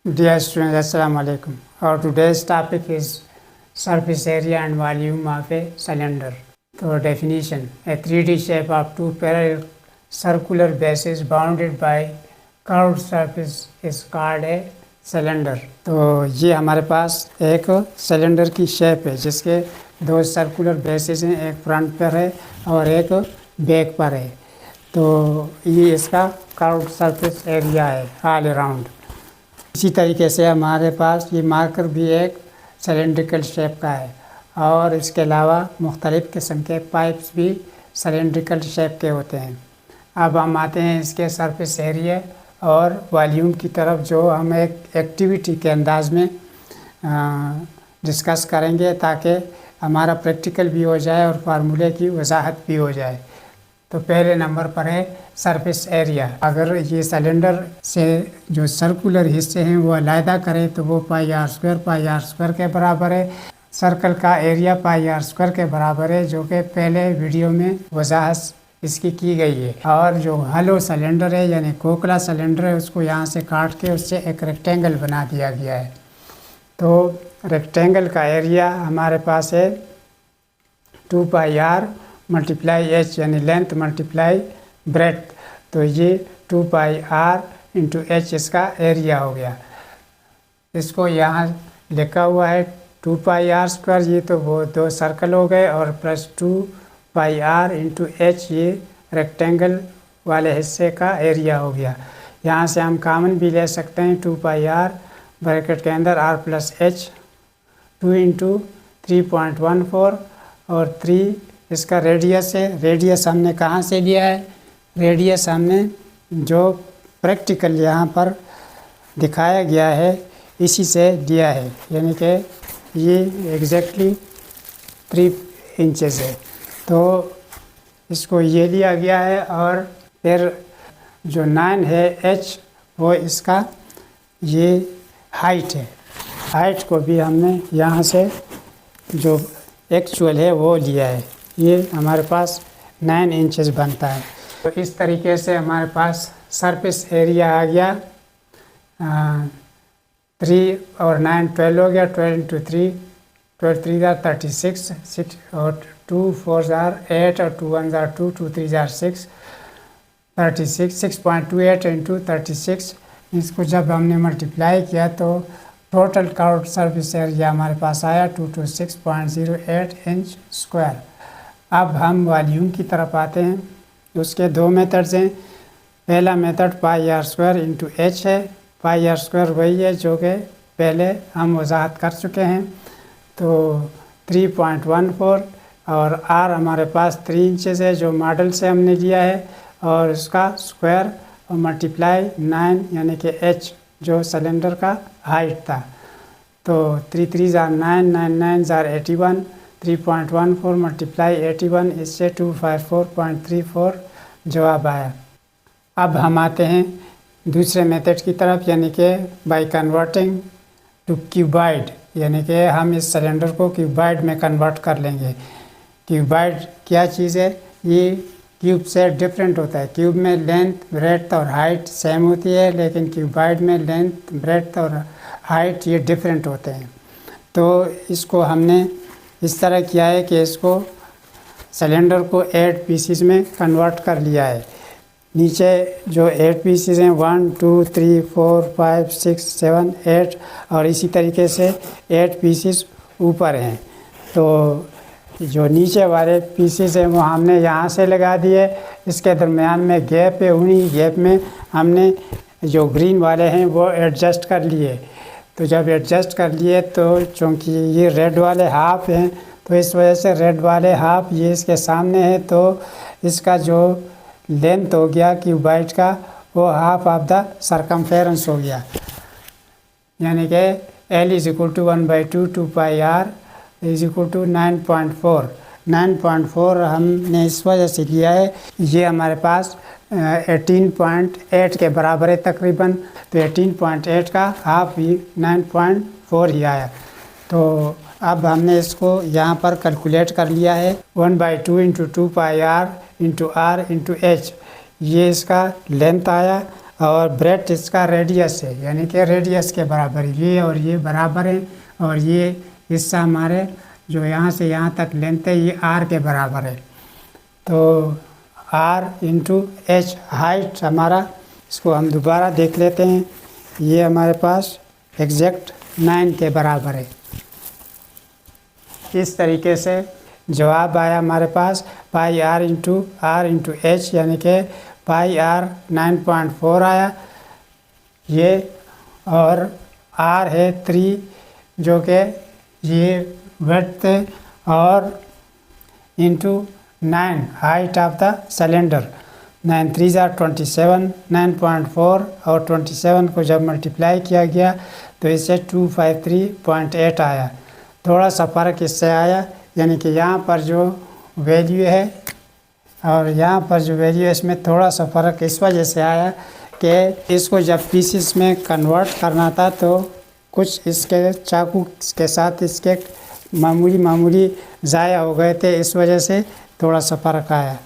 Dear students, Assalamu alaikum. Our today's topic is surface area and volume of a cylinder. So definition: a 3D shape of two parallel circular bases bounded by curved surface is called a cylinder. तो ये हमारे पास एक cylinder की shape है जिसके दो circular basis हैं, एक फ्रंट पर है और एक बैक पर है। तो ये इसका कर्व्ड सरफेस एरिया है ऑल अराउंड। इसी तरीके से हमारे पास ये मार्कर भी एक सिलेंड्रिकल शेप का है और इसके अलावा मुख्तलिफ़ किस्म के पाइप्स भी सिलेंड्रिकल शेप के होते हैं। अब हम आते हैं इसके सरफेस एरिया और वॉल्यूम की तरफ, जो हम एक एक्टिविटी के अंदाज में डिस्कस करेंगे ताकि हमारा प्रैक्टिकल भी हो जाए और फार्मूले की वजाहत भी हो जाए। तो पहले नंबर पर है सरफेस एरिया। अगर ये सिलेंडर से जो सर्कुलर हिस्से हैं वो अलहदा करें तो वो पाई आर स्क्वायर के बराबर है। सर्कल का एरिया पाई आर स्क्वायर के बराबर है, जो कि पहले वीडियो में वजाहत इसकी की गई है। और जो हलो सिलेंडर है यानी खोखला सिलेंडर है, उसको यहाँ से काट के उससे एक रेक्टेंगल बना दिया गया है। तो रेक्टेंगल का एरिया हमारे पास है 2 पाई आर मल्टीप्लाई एच यानी लेंथ मल्टीप्लाई ब्रेड्थ। तो ये 2 पाई आर इंटू एच इसका एरिया हो गया। इसको यहाँ लिखा हुआ है 2 पाई आर स्क्वायर, ये तो वो दो सर्कल हो गए, और plus 2 pi r into h ये रेक्टेंगल वाले हिस्से का एरिया हो गया। यहाँ से हम कामन भी ले सकते हैं 2 पाई आर ब्रैकेट के अंदर आर प्लस एच 2 इंटू 3.14 और 3 इसका रेडियस है। रेडियस हमने कहाँ से लिया है? रेडियस हमने जो प्रैक्टिकल यहाँ पर दिखाया गया है इसी से लिया है, यानी कि ये एग्जैक्टली 3 इंचेस है। तो इसको ये लिया गया है। और फिर जो 9 है एच, वो इसका ये हाइट है। हाइट को भी हमने यहाँ से जो एक्चुअल है वो लिया है। ये हमारे पास 9 इंचेस बनता है। तो इस तरीके से हमारे पास सरफेस एरिया आ गया। 3 और 9 12 हो गया। 12 इंटू 3 12 3 जार 36 6 और 2 4 जार 8 और 2 1 जार 2 2 3 जार 6 36 6.28 इंटू 36। इसको जब हमने मल्टीप्लाई किया तो टोटल कर्व्ड सरफेस एरिया हमारे पास आया 226.08 इंच स्क्वायर। अब हम वॉल्यूम की तरफ आते हैं। उसके दो मेथड्स हैं। पहला method pi r square into h है। पाई आर स्क्वायर वही है जो कि पहले हम वजाहत कर चुके हैं। तो 3.14 और आर हमारे पास 3 इंचेस है जो मॉडल से हमने लिया है, और उसका स्क्वायर और मल्टीप्लाई 9 यानी कि एच जो सिलेंडर का हाइट था। तो 3 3 जार 9 9 9 जार 81 3.14 मल्टीप्लाई 81, इससे 254.34 जवाब आया। अब हम आते हैं दूसरे मेथड की तरफ, यानी कि बाय कन्वर्टिंग टू क्यूबाइड, यानी कि हम इस सिलेंडर को क्यूबाइड में कन्वर्ट कर लेंगे। क्यूबाइड क्या चीज़ है? ये क्यूब से डिफरेंट होता है। क्यूब में लेंथ ब्रेड्थ और हाइट सेम होती है, लेकिन क्यूबाइड में लेंथ ब्रेड्थ और हाइट ये डिफरेंट होते हैं। तो इसको हमने इस तरह किया है कि इसको सिलेंडर को 8 पीसीज में कन्वर्ट कर लिया है। नीचे जो 8 पीसीज हैं 1 2 3 4 5 6 7 8, और इसी तरीके से 8 पीसीज ऊपर हैं। तो जो नीचे वाले पीसीज हैं वो हमने यहाँ से लगा दिए। इसके दरमियान में गैप है, उन्हीं गैप में हमने जो ग्रीन वाले हैं वो एडजस्ट कर लिए। तो जब एडजस्ट कर लिए तो चूँकि ये रेड वाले हाफ हैं, तो इस वजह से रेड वाले हाफ ये इसके सामने है, तो इसका जो लेंथ हो गया क्यूबाइड का वो हाफ ऑफ द सरकमफेरेंस हो गया, यानी कि L is equal to 1/2 2 pi r is equal to 9.4। 9.4 हमने इस वजह से लिया है, ये हमारे पास 18.8 के बराबर है तकरीबन। तो 18.8 का हाफ ही 9.4 ही आया। तो अब हमने इसको यहाँ पर कैलकुलेट कर लिया है। 1/2 into 2 pi r into r into h, ये इसका लेंथ आया। और ब्रेथ इसका रेडियस है, यानी कि रेडियस के बराबर ये और ये बराबर है, और ये हिस्सा हमारे जो यहाँ से यहाँ तक लेंथ है ये r के बराबर है। तो r इंटू एच हाइट हमारा, इसको हम दोबारा देख लेते हैं, ये हमारे पास एग्जैक्ट 9 के बराबर है। इस तरीके से जवाब आया हमारे पास पाई r इंटू एच, यानी कि पाई r 9.4 आया ये, और r है 3 जो कि ये विड्थ है, और into 9 height of the cylinder. 9 3 27, 9.4 और 27 को जब मल्टीप्लाई किया गया तो इससे 253.8 आया। थोड़ा सा फ़र्क इससे आया, यानी कि यहाँ पर जो वैल्यू है और यहाँ पर जो वैल्यू है इसमें थोड़ा सा फ़र्क इस वजह से आया कि इसको जब पीसेस में कन्वर्ट करना था तो कुछ इसके चाकू के साथ इसके मामूली ज़ाया हो गए थे, इस वजह से थोड़ा सा फ़र्क आया।